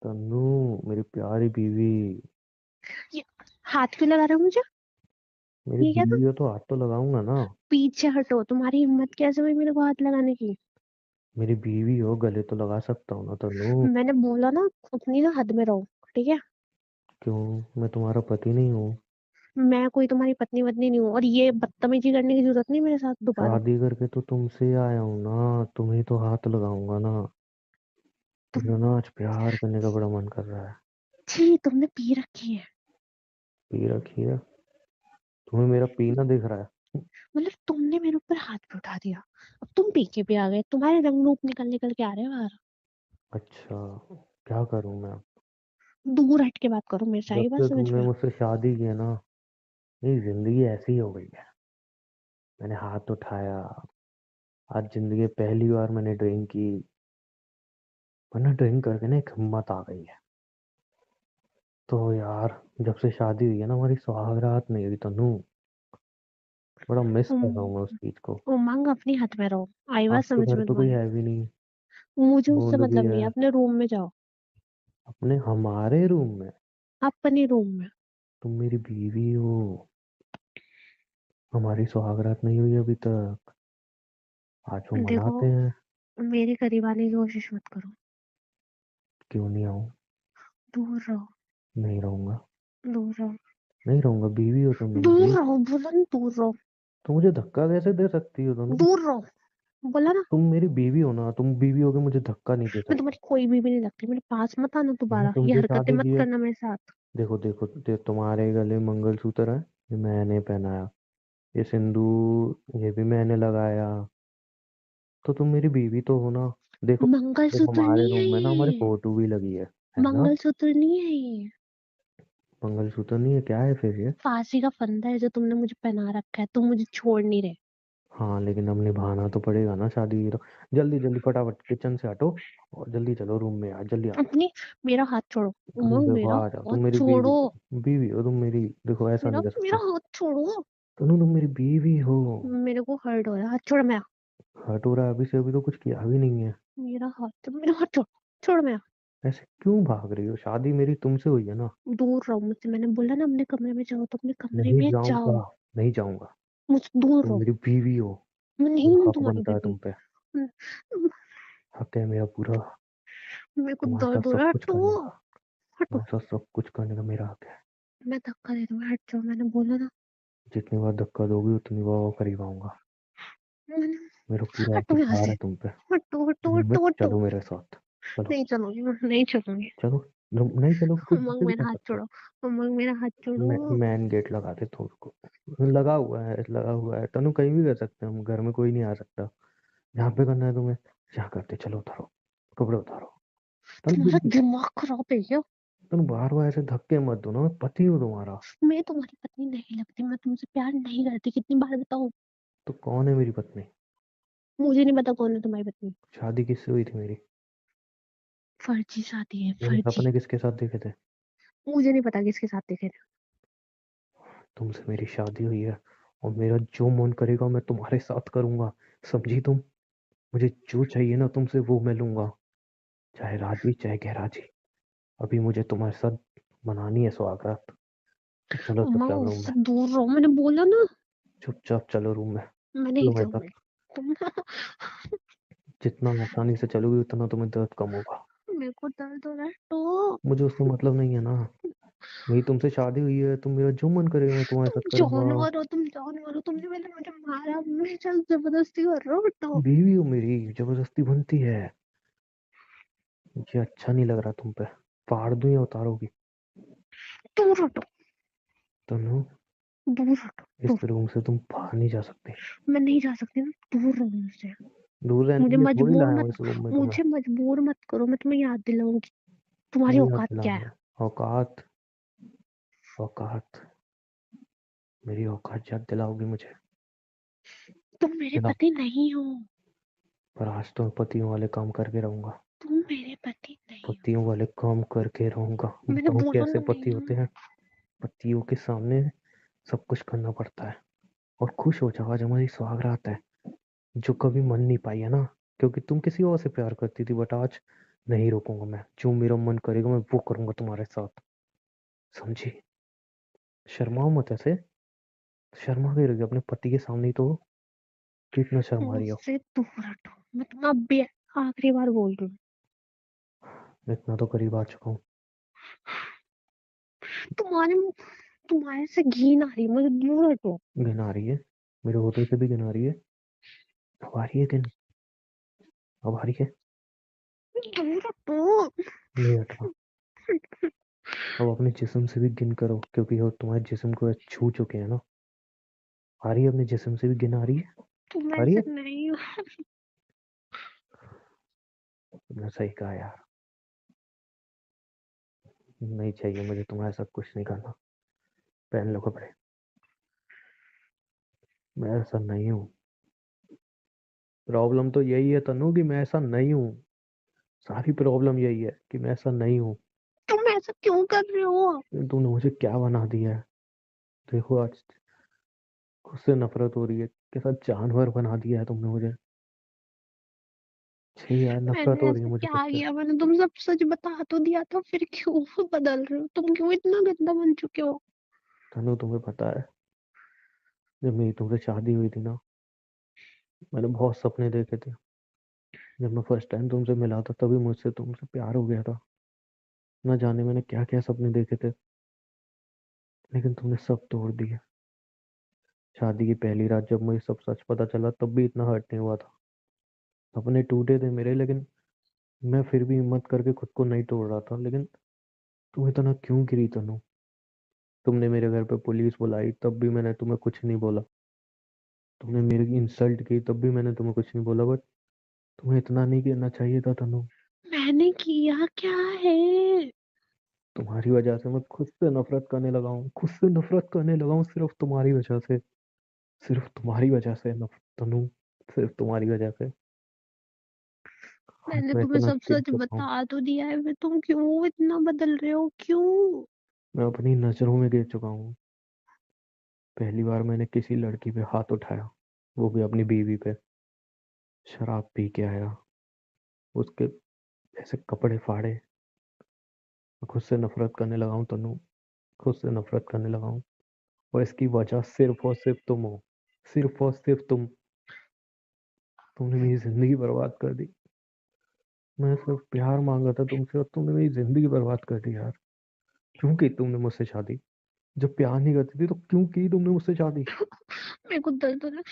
तन्नू, मेरी प्यारी बीवी। ये हाथ क्यों लगा रहे हो मुझे? मेरी ये क्या था? बीवी हो तो हाथ तो लगाऊंगा ना। पीछे हटो, तुम्हारी हिम्मत कैसे हुई मेरे को हाथ लगाने की? मेरी बीवी हो, गले तो लगा सकता हूँ ना तन्नू। मैंने बोला ना, अपनी ना हद में रहो। ठीक है? क्यों, मैं तुम्हारा पति नहीं हूँ? मैं कोई तुम्हारी पत्नी वत्नी नहीं हूँ, और ये बदतमीजी करने की जरूरत नहीं मेरे साथ दोबारा। शादी करके तो तुमसे आया हूँ ना, तुम्हें तो हाथ लगाऊंगा ना। तुम मुझे ना आज प्यार करने का बड़ा मन कर रहा है। छी, तुमने पी रखी है। पी रखी है? तुम्हें मेरा पीना दिख रहा है? मतलब तुमने मेरे ऊपर हाथ भी उठा दिया। अब तुम पी के भी आ गए, तुम्हारे रंग रूप निकल निकल के आ रहे हैं बाहर। अच्छा, क्या करूं मैं अब? दूर हट के बात करो मेरे से, जब आई बात से समझ तुमने में? मुझसे शादी की है ना, मेरी जिंदगी ऐसी हो गई है। मैंने हाथ उठाया, आज जिंदगी में पहली बार मैंने ड्रिंक की। वरना ड्रिंक करके ना एक हिम्मत आ गई है। तो यार, जब से शादी हुई है ना, हमारी सुहागरात नहीं हुई तनु। बड़ा मिस कर रहा हूँ मैं उस चीज को। उमंग, अपनी हद में रहो। आई बात आपके समझ घर में तो कोई तुम्हारी? है भी नहीं। मुझे उससे बूंद भी मतलब नहीं है? है, अपने रूम में जाओ। अपने हमारे रूम में? अपने रूम में। तुम मेरी बीवी हो। हमारी सुहागरात नहीं हुई अभी तक। आज वो देखो, मनाते हैं। मेरे करीब आने की कोशिश मत करो। क्यों नहीं आऊं? दूर रहो। नहीं रहूंगा। दूर रहो। नहीं रहूंगा, बीवी हो तुम दूर मेरी। रहो, बोला ना, दूर रहो। तो मुझे धक्का कैसे दे सकती हो तुम? दूर रहो, बोला ना। तुम मेरी बीवी हो ना, तुम बीवी होके मुझे धक्का नहीं दे मैं सकती। तुम्हारी कोई भी नहीं लगती, मेरे पास मत आना मैंने दोबारा, ये तुमसे हरकतें शादी मत की है। करना मेरे साथ। देखो देखो तुम्हारे गले मंगलसूत्र है, ये मैंने पहनाया। ये सिंदूर, ये भी मैंने लगाया। तो तुम मेरी बीवी तो हो ना। देखो, देखो मंगलसूत्र हमारे नहीं है रूम में ना हमारी ये। फोटो भी लगी है ना? मंगलसूत्र नहीं है ये। मंगलसूत्र नहीं है, क्या है फिर ये? फांसी का फंदा है जो तुमने मुझे पहना रखा है, तुम मुझे छोड़ नहीं रहे। हाँ, लेकिन अब निभाना तो पड़ेगा ना शादी की तो। जल्दी जल्दी फटाफट किचन से हटो और जल्दी चलो रूम में, यार जल्दी आओ। अपनी मेरा हाथ छोड़ो। तुम उमंग, देखो मेरा आ जाओ, हाथ तुम मेरी बीवी। छोड़ो। बीवी हो तुम मेरी, देखो ऐसा मेरा नहीं कर मेरा सकते। हाथ छोड़ो। तुम मेरी बीवी हो। मेरे को हर्ट हो रहा है, हाथ छोड़ मेरा। हर्ट हो रहा है? अभी से अभी तो कुछ किया भी नहीं है। मेरा हाथ छोड़। छोड़ मेरा। ऐसे क्यों भाग रही हो? शादी मेरी तुमसे हुई है ना। दूर रहो मुझसे, मैंने बोला ना अपने कमरे में जाओ तो अपने कमरे नहीं में जाऊंगा। जाओ। नहीं जाऊंगा। मुझसे दूर तुम रहो। मेरी बीवी हो। मैं तो नहीं हूँ हक तुम्हारी बनता है बीवी। तुम पे। म- हक है मेरा पूरा। मेरे को तुम्हारे दर्द साथ हो सब रहा है, कुछ हटो। करने का। हटो। तुम्हारे साथ सब कुछ करने का मेरा हक है। मैं धक्का दे दूंगा, हट जाओ, मैंने बोला ना। जितनी बार धक्का दोगी उतनी बार और करीब आऊंगा। मैंने मेरा पूरा हटो यहाँ अधिकार से। है तुम पे। हटो हटो रूम में हटो हटो। चलो मेरे साथ। चलो। नहीं चलूंगी, मैं नहीं चलूंगी। चलो। नहीं चलोगे फिर उमंग, मुझे भी मेरा कर हाथ सकते हो। छोड़ो। उमंग, मेरा हाथ छोड़ो। मैन गेट लगा दे तो उसको। लगा हुआ है, लगा हुआ है तनु, कहीं भी कर सकते हैं हम, घर में कोई नहीं आ सकता। जहाँ पे करना है तुम्हें, जहाँ करते, चलो उतारो। कपड़े उतारो। तनु तुम्हारा दिमाग खराब है क्या? तनु बार बार ऐसे धक्के मत दो ना, मैं पति हूँ तुम्हारा। मैं तुम्हारी पत्नी नहीं लगती, मैं तुमसे प्यार नहीं करती, कितनी बार बताऊं? तो कौन है मेरी पत्नी? मुझे नहीं पता कौन है तुम्हारी पत्नी। शादी किससे हुई थी मेरी? फर्जी शादी है, मैंने फर्जी। सपने किसके साथ देखे थे? मुझे नहीं पता किसके साथ देखे थे। तुमसे मेरी शादी हुई है, और मेरा जो मन करेगा मैं तुम्हारे साथ करूंगा। समझी तुम? मुझे जो चाहिए ना तुमसे वो मैं लूंगा। चाहे राजी चाहे गैराजी। अभी मुझे तुम्हारे साथ मनानी है सुहागरात। तो चलो अम्मा, चुपचाप रूम उससे में। दूर रहो, मैंने बोला ना। चुपचाप चलो रूम में। मैं चलो नहीं मेरे जाऊंगी। साथ। तुम जितना आसानी से चलोगी उतना तुम्हें दर्द कम होगा। मेरे को दर्द हो रहा है तो। मुझे उससे मतलब नहीं है ना। मेरी तुमसे शादी हुई है, तुम मेरा जो मन करेगा मैं तुम्हारे साथ तुम करूंगा। जानवर हो, तुम जानवर हो, तुमने मैंने मुझे मारा, मैं चल जबरदस्ती कर रहा हूँ तो। बीवी हो मेरी, जबरदस्ती बनती है। मुझे अच्छा नहीं लग रहा तुम पे। फाड़ दूं या उतारोगी? दूर हटो। तनु, दूर हटो, इस दूर। रूम से तुम बाहर नहीं जा सकते। मैं नहीं जा सकती ना, दूर रहो मुझसे। दूर रहने मुझे के लिए थोड़ी मजबूर लाया मत हूँ इस रूम में तुम्हें। मुझे मजबूर मत करो, मैं तुम्हें याद दिलाऊंगी तुम्हारी नहीं याद औकात क्या है। दिलाऊंगा। औकात? औकात? मेरी औकात याद दिलाओगी मुझे? तुम मेरे दिलाओ। पति नहीं हो। पर आज तो मैं पतियों वाले काम करके रहूंगा। तुम मेरे पति नहीं हो। पतियों वाले काम करके रहूंगा, मैंने बताओ बोला कैसे ना, पति नहीं होते हूँ। हैं। पतियों के सामने सब कुछ करना पड़ता है। और खुश हो जाओ, आज हमारी सुहागरात है। जो कभी मन नहीं पाई है ना, क्योंकि तुम किसी और से प्यार करती थी, बट आज नहीं रोकूंगा मैं, जो मेरा मन करेगा मैं वो करूंगा तुम्हारे साथ, समझी? शर्माओ मत ऐसे, शर्मा के रहोगे अपने पति के सामने ही तो, कितना शर्मा रही हो। मुझसे दूर हटो, मैं तुम्हें अब भी आखिरी बार बोल रही हूँ। मैं इतना तो करीब आ चुका हूँ। तुम्हारे तुम्हारे से घिन आ रही है, मुझे दूर हटो। घिन आ रही है? मेरे होते से भी घिन आ रही है? अब आ रही है घिन? अब आ रही है? दूर हटो। नहीं हटना। अब अपने जिस्म से भी घिन करो, क्योंकि वो तुम्हारे जिस्म को छू चुके हैं ना। आ रही है? अपने जिस्म से भी घिन आ रही है? तुम आ रही ऐसे है? नहीं हो। तुमने सही कहा यार, नहीं चाहिए मुझे तुम्हारे साथ कुछ नहीं करना। पहन लो कपड़े। मैं ऐसा नहीं हूँ। प्रॉब्लम तो यही है तनु कि मैं ऐसा नहीं हूँ। सारी प्रॉब्लम यही है कि मैं ऐसा नहीं हूँ। तुम ऐसा क्यों कर रहे हो? तुमने मुझे क्या बना दिया है? देखो आज खुद से नफरत हो रही है, कैसा जानवर बना दिया है तुमने मुझे। छी यार, नफरत मैंने हो रही है ऐसा मुझे क्या खुद से। किया? मैंने तुम सब सच बता तो दिया था, फिर क्यों बदल रहे हो? तुम क्यों इतना गंदा बन चुके हो? तनु तुम्हें पता है, जब मेरी तुमसे शादी हुई थी ना, मैंने बहुत सपने देखे थे। जब मैं फर्स्ट टाइम तुमसे मिला था तभी मुझसे तुमसे प्यार हो गया था। न जाने मैंने क्या क्या सपने देखे थे, लेकिन तुमने सब तोड़ दिए। शादी की पहली रात जब मुझे सब सच पता चला तब भी इतना हर्ट नहीं हुआ था। सपने टूटे थे मेरे, लेकिन मैं फिर भी हिम्मत करके खुद को नहीं तोड़ रहा था। लेकिन तुम इतना क्यों गिरी तनु? तुमने मेरे घर पे पुलिस बुलाई तब भी मैंने तुम्हें कुछ नहीं बोला। तुमने मेरी इंसल्ट की तब भी मैंने तुम्हें कुछ नहीं बोला। बट तुम्हें इतना नहीं गिरना चाहिए था तनु। मैंने किया क्या है? तुम्हारी वजह से मैं खुद से नफरत करने लगा हूँ, खुद से नफरत करने लगा हूँ, सिर्फ तुम्हारी वजह से। सिर्फ तुम्हारी वजह से तनु, सिर्फ तुम्हारी वजह से। आज मैंने मैं तुम्हें इतना सब गिर सच चुका हूँ। बता तो दिया है, फिर तुम क्यों इतना बदल रहे हो? क्यों? मैं अपनी नजरों में गिर चुका हूँ। पहली बार मैंने किसी लड़की पे हाथ उठाया, वो भी अपनी बीवी पे। शराब पी के आया, उसके ऐसे कपड़े फाड़े। मैं खुद से नफरत करने लगा हूँ तनु, खुद से नफरत करने लगा हूँ। और इसकी वजह सिर्फ और सिर्फ तुम हो। सिर्फ और सिर्फ तुम। तुमने मेरी जिंदगी बर्बाद कर दी। मैं सिर्फ प्यार मांगा था तुमसे और तुमने मेरी जिंदगी बर्बाद कर दी यार। क्यों की तुमने मुझसे शादी? जब प्यार नहीं करती थी तो क्यों की तुमने मुझसे शादी? मेरे को दर्द हो रहा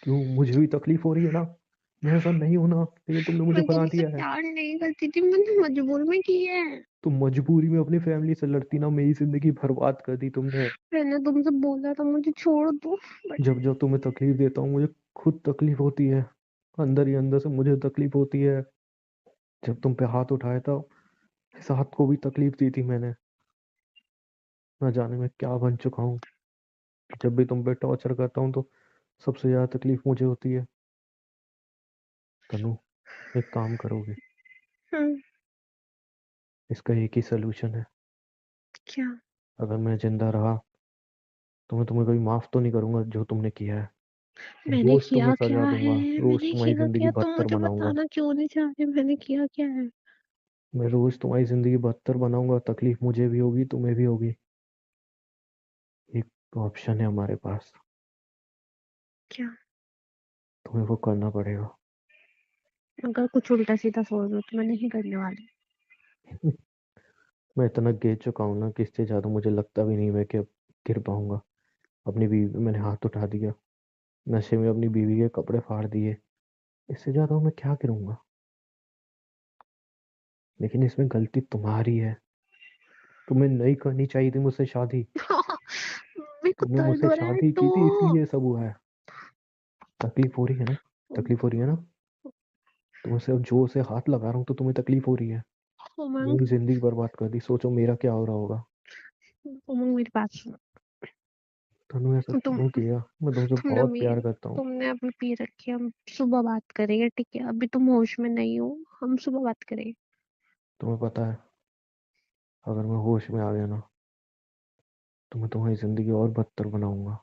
क्यों? मुझे भी तकलीफ हो रही है ना। मैं ऐसा नहीं हूं ना, लेकिन तुमने है। मुझे मैं बना तुमसे दिया है। प्यार नहीं करती थी, मैंने मजबूर में की है। तुम मजबूरी में अपनी फैमिली से लड़ती ना, मेरी जिंदगी बर्बाद कर दी तुमने। मैंने तुमसे बोला था मुझे छोड़ दो, बट जब जब तुम्हें तकलीफ देता हूँ मुझे खुद तकलीफ होती है। अंदर ही अंदर से मुझे तकलीफ होती है। जब तुम पे हाथ उठाया था, इस हाथ को भी तकलीफ दी थी मैंने। ना जाने मैं क्या बन चुका हूँ। जब भी तुम पे टॉर्चर करता हूँ तो सबसे ज्यादा तकलीफ मुझे होती है। तनु, एक काम करोगे? हम्म, इसका एक ही सोल्यूशन है। क्या? अगर मैं जिंदा रहा तो मैं तुम्हें कभी माफ तो नहीं करूंगा जो तुमने किया है। मैंने रोज तुम्हें किया क्या सजा है? दूंगा, रोज मैंने तुम्हारी किया जिंदगी क्या? तुम बदतर मुझे बनाऊंगा। बताना क्यों नहीं चाह रहे मैंने किया क्या है? मैं रोज तुम्हारी जिंदगी बदतर बनाऊंगा, तकलीफ मुझे भी होगी, तुम्हें भी होगी। एक ऑप्शन है हमारे पास, क्या? तुम्हें वो करना पड़ेगा। अगर कुछ उल्टा सीधा सोच दो तो मैं नहीं करने वाली। मैं इतना गिर चुका हूं ना कि इससे ज्यादा मुझे लगता भी नहीं मैं कि अब गिर पाऊंगा। अपनी बीवी मैंने हाथ उठा दिया, नशे में अपनी बीवी के कपड़े फाड़ दिए। इससे ज्यादा मैं क्या करूंगा? लेकिन इसमें गलती तुम्हारी है। तुम्हें नहीं करनी चाहिए थी मुझसे शादी। मेरे को तुमने दर्द मुझसे हो रहा है शादी तो। की थी इसलिए ये सब हुआ है। तकलीफ हो रही है ना? तकलीफ हो रही है ना? तुमसे अब जोर से हाथ लगा रहा हूँ तो तुम्हें तकलीफ हो रही है। उमंग, मेरी जिंदगी बर्बाद कर दी, सोचो मेरा क्या हो रहा होगा। उमंग मेरी बात सुनो। तनु ऐसा तुम क्यों किया? मैं तुमसे तुमने बहुत मेरी प्यार करता हूँ। तुमने अभी पी रखी है, हम सुबह बात करेंगे, ठीक है? अभी तुम होश में नहीं हो, हम सुबह बात करेंगे। तुम्हें पता है, अगर मैं होश में आ गया ना तो मैं तुम्हारी जिंदगी और बदतर बनाऊंगा।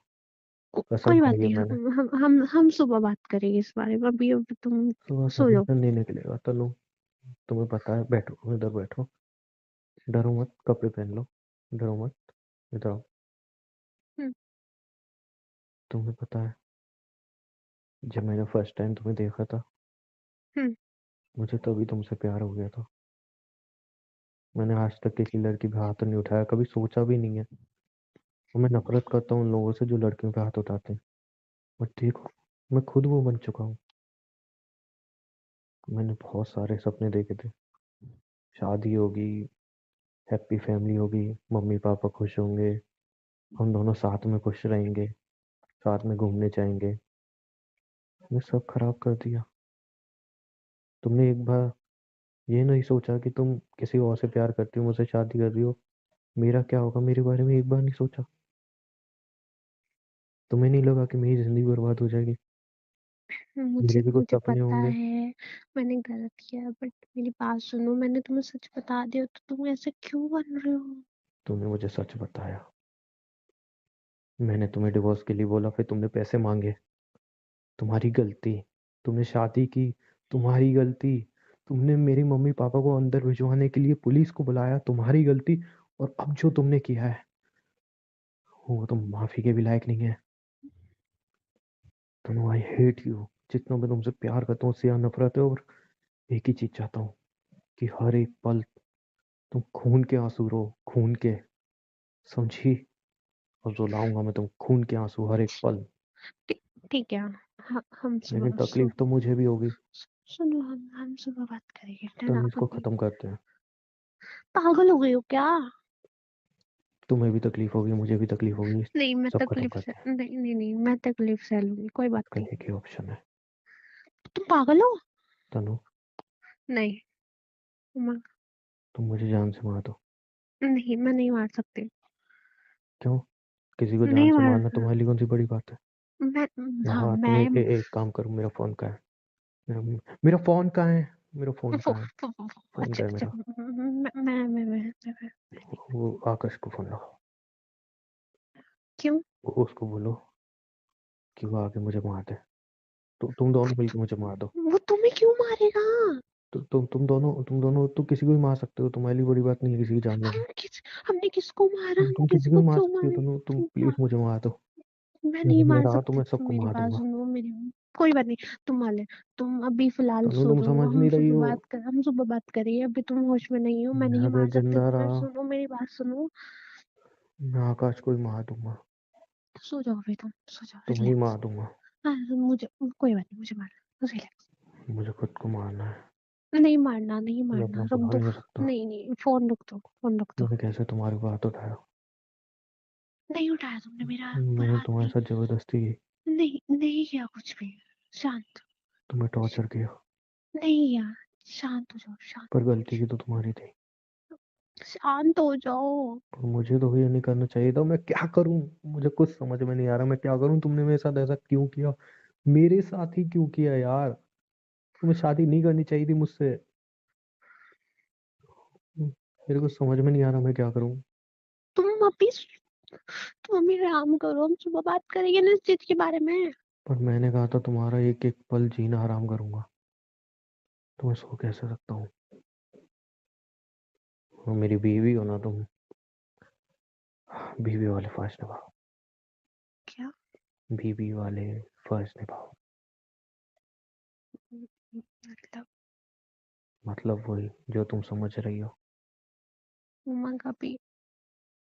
कसम कोई बात खाई है नहीं, मैंने। हम सुबह बात करेंगे इस बारे में। अभी अभी तुम सुबह सो जाओ। सोल्यूशन नहीं निकलेगा तनु। तुम्हें पता है, बैठो इधर बैठो, डरो मत, कपड़े पहन लो, डरो मत, इधर आओ। हम्म। तुम्हें पता है, जब मैंने फर्स्ट टाइम तुम्हें देखा था, हम्म। मुझे तभी तुमसे प्यार हो गया था। मैंने आज तक किसी लड़की पे हाथ नहीं उठाया, कभी सोचा भी नहीं है। और मैं नफरत करता हूँ उन लोगों से जो लड़कियों पे हाथ उठाते हैं। और ठीक हूँ, मैं खुद वो बन चुका हूँ। मैंने बहुत सारे सपने देखे थे, शादी होगी, हैप्पी फैमिली होगी, मम्मी पापा खुश होंगे, हम दोनों साथ में खुश रहेंगे, साथ में घूमने जाएंगे। मैं सब खराब कर दिया। तुमने एक बार ये नहीं सोचा कि तुम किसी और से प्यार करती हो, मुझसे शादी कर रही हो, मेरा क्या होगा, मेरे बारे में एक बार नहीं सोचा? तुम्हें नहीं लगा कि मेरी जिंदगी बर्बाद हो जाएगी? मुझे मेरे भी कुछ मुझे सपने पता होंगे। है मैंने गलत किया, बट मेरी बात सुनो, मैंने तुम्हें सच बता दिया तो तुम ऐसे क्यों बन रहे हो? तुमने मुझे सच बताया, मैंने तुम्हें डिवोर्स के लिए बोला, फिर तुमने पैसे मांगे, तुम्हारी गलती। तुमने शादी की, तुम्हारी गलती। तुमने मेरी मम्मी पापा को अंदर भिजवाने के लिए पुलिस को बुलाया, तुम्हारी गलती। और अब जो तुमने किया है, वो तुम माफी के भी लायक नहीं है। तुम, आई हेट यू। जितना मैं तुमसे प्यार करता हूँ उससे यहाँ नफरत है। और एक ही चीज चाहता हूँ कि हर एक पल तुम खून के आंसू रो, खून के, समझी? और रुलाऊंगा मैं तुम खून के आंसू हर एक पल। ठी- ठीक है। हम लेकिन सुबह तकलीफ तो मुझे भी होगी। सुनो, हम सुबह बात करेंगे, है ना? तमीज को अभी खत्म करते हैं। पागल हो गई हो क्या? तुम्हें भी तकलीफ होगी, मुझे भी तकलीफ होगी, नहीं, मैं सब खत्म तकलीफ से करते हैं। नहीं नहीं नहीं, मैं तकलीफ सह लूंगी, कोई बात इसका नहीं। एक ही ऑप्शन है। तुम पागल हो? तनु, नहीं। मैं तुम मुझे जान से मार दो। नहीं, मैं नहीं मार सकती। क्यों? किसी को जान नहीं से मार। मारना तुम्हारे लिए कौन सी बड़ी बात है? मैं हाँ हाँ, तुम मैं एक काम करो, मेरा फोन कहाँ है? मेरा फोन कहाँ है? मेरा फोन कहाँ है? फोन अच्छा कहाँ है अच्छा, मेरा? मैं वो आकाश को फोन लगाओ। क्यों? उसको बोलो कि वो आके मुझे मार दे। तुम दोनों मिलकर मुझे मार दो। वो तुम्हें क्यों मारेगा? तुम दोनों तो किसी को भी मार सकते हो, तुम्हारे लिए बड़ी बात नहीं है किसी की जान लेना। हमने किसको मारा? हम तुम किसी को किसको भी मार क्यों सकती हो, मारे? तुम प्लीज मुझे मार दो। मैं नहीं मैं मार रहा तो सकती। मैं सबको मेरी मार बात दूंगा। सुनो, मेरी कोई बात नहीं। तुम माले, तुम अभी फिलहाल तनु, सो तुम जाओ, समझ नहीं रही हो। हम सुबह बात करेंगे, अभी तुम होश में नहीं हो, मैं मैं नहीं अगर मार सकती जिंदा तुम्हें। रहा, सुनो, मेरी बात सुनो। मैं आकाश को ही मार दूंगा। सो जाओ अभी, तुम सो जाओ, तुम्हें ही रिलैक्स। मार दूंगा। हाँ, मुझे कोई बात नहीं, मुझे मारना, रिलैक्स। मुझे खुद को मारना है। नहीं मारना, नहीं मैं मारना, अपना रुक बुला दो। ही नहीं सकता। नहीं नहीं, फोन रख दो, फोन रख दो। मैंने कैसे तुम्हारे को हाथ उठाया? नहीं उठाया तुमने मेरा ऊपर मैंने हाथ तुम्हारे भी। साथ जबरदस्ती की, नहीं नहीं किया कुछ भी। शांत। तुम्हें टॉर्चर किया। नहीं किया। शांत हो जाओ, पर शांत। गलती की तो तुम्हारी थी। शांत हो जाओ। और मुझे तो ये नहीं करना चाहिए था। मैं क्या करूं? मुझे कुछ समझ में नहीं आ रहा, मैं क्या करूं? तुमने मेरे साथ ऐसा क्यों किया? मेरे साथ ही क्यों किया यार? तुम्हें शादी नहीं करनी चाहिए थी मुझसे। मेरे को समझ में नहीं आ रहा मैं क्या करूं। तुम अभी तुम अभी आराम करो, हम सुबह बात करेंगे ना इस चीज के बारे में। पर मैंने कहा था तुम्हारा एक एक पल जीना हराम करूंगा, तो मैं सो कैसे सकता हूँ? और मेरी बीवी हो ना तुम, बीवी वाले फर्ज निभाओ। क्या? बीवी वाले फर्ज निभाओ। मतलब मतलब वही जो तुम समझ रही हो। उमा का भी।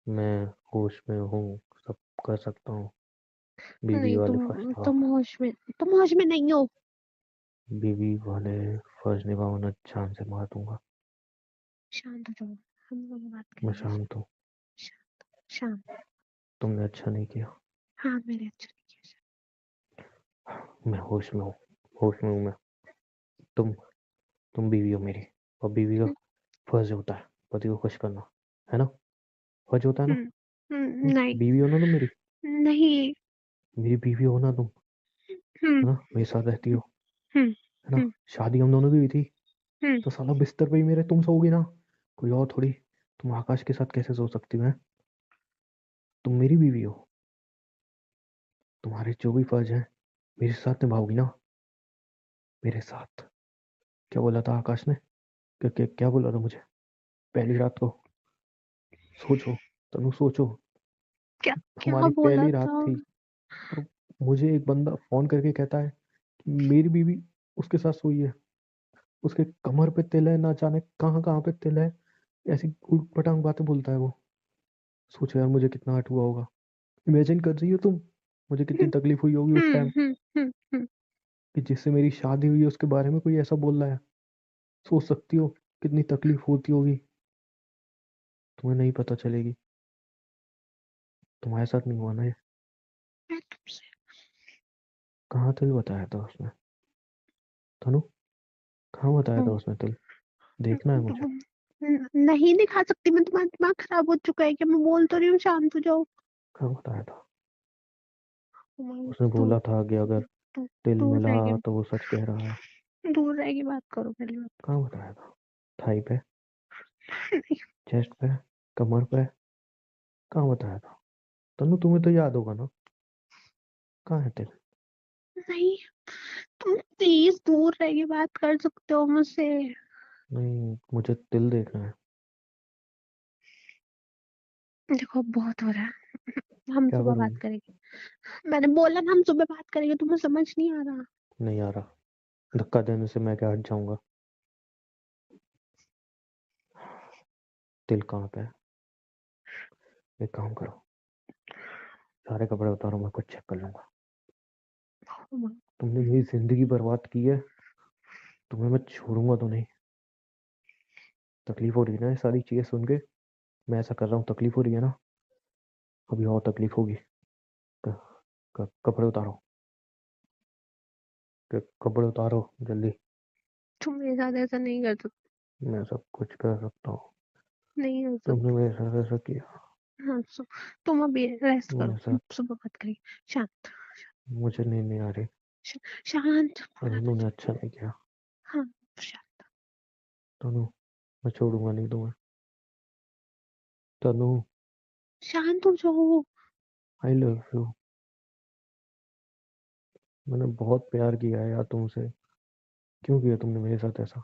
मैं होश में हूँ, सब कर सकता हूँ। बीवी नहीं, वाले फर्ज निभाओ। तुम होश में नहीं हो। बीवी वाले फर्ज निभाओ ना, जान से मार दूंगा। शांत हो जाओ, हम लोग बात मैं करेंगे। शांत हूँ। शांत। शांत। तुमने अच्छा नहीं किया। हाँ, मेरे अच्छा नहीं किया। मैं होश में हूँ, होश में हूँ मैं। तुम तुम बीवी हो मेरी, और बीवी का फर्ज होता है पति को खुश करना, है ना? फर्ज होता है ना? नहीं। बीवी हो ना तुम मेरी? नहीं। मेरी बीवी हो ना तुम? हम्म। है ना? मेरे साथ रहती हो, हम्म। है ना? हम्म। शादी हम दोनों की हुई थी, हम्म। तो साला बिस्तर पे ही मेरे तुम सोओगी ना, कोई और थोड़ी। तुम आकाश के साथ कैसे सो सकती हो, हैं? तुम मेरी बीवी हो, तुम्हारे जो भी फर्ज है मेरे साथ निभाओगी ना? मेरे साथ। क्या बोला था आकाश ने? क्या बोला था मुझे पहली रात को? सोचो तनु, सोचो। क्या क्या हमारी बोला पहली रात था? थी और मुझे एक बंदा फोन करके कहता है कि मेरी बीवी उसके साथ सोई है, उसके कमर पे तिल है, ना जाने कहाँ कहाँ पे तिल है। ऐसी उठ पटांग बातें बोलता है वो। सोचो यार मुझे कितना हर्ट हुआ होगा। इमेजिन कर रही हो तुम मुझे कितनी तकलीफ हुई होगी उस टाइम, हम्म। कि जिससे मेरी शादी हुई है उसके बारे में कोई ऐसा बोल रहा है। सोच सकती हो कितनी तकलीफ होती होगी। तुम्हें नहीं पता चलेगी। तुम्हारे साथ नहीं हुआ ना ये? मैं तुमसे कहाँ तिल बताया था उसने? तनु, कहाँ बताया था उसने तिल? देखना है मुझे। नहीं दिखा सकती मैं, तुम्हारा दिमाग खराब हो चुका है क्या? मैं बोल तो रही हूँ शांत हो जाओ। कहाँ बताया था? उसने दूर बोला था कि अगर दूर तिल दूर मिला रह के, तो वो सच कह रहा है। दूर रह के बात करो पहले बात। कहाँ बताया था? थाई पे? नहीं। चेस्ट पे? कमर पे? कहाँ बताया था? तनु तुम्हें तो याद होगा ना। कहाँ है तिल? नहीं, तुम प्लीज दूर रह के बात कर सकते हो मुझसे? नहीं, मुझे तिल देखना है। देखो बहुत हो रहा है, हम क्या सुबह करूँ? बात करेंगे। मैंने बोला ना हम सुबह बात करेंगे, तुम्हें समझ नहीं आ रहा? नहीं आ रहा। धक्का देने से मैं क्या हट जाऊंगा? तिल कहाँ पे है? एक काम करो, सारे कपड़े उतारो, मैं कुछ चेक कर लूंगा। तुमने मेरी जिंदगी बर्बाद की है, तुम्हें मैं छोड़ूंगा तो नहीं। तकलीफ हो रही है ना ये सारी चीजें सुन के? मैं ऐसा कर रहा हूँ, तकलीफ हो रही है ना? अभी और तकलीफ होगी। क- कपड़े उतारो। कपड़े उतारो जल्दी। तुम मेरे साथ ऐसा नहीं कर सकते। मैं सब कुछ कर सकता हूँ। नहीं कर तुमने सकते। मेरे साथ ऐसा किया। हाँ तुम अभी रेस्ट करो, मेरे हम साथ। सुबह बात करेंगे। शांत। मुझे नींद नहीं आ रही। शांत अरे बोला तूने था। अच्छा नहीं किया। हाँ शांत। तनु, मैं छोड़ूंगा नहीं तुम्हें। तनु, शांत हो जाओ। I love you. मैंने बहुत प्यार किया है यार तुमसे। क्यों किया तुमने मेरे साथ ऐसा?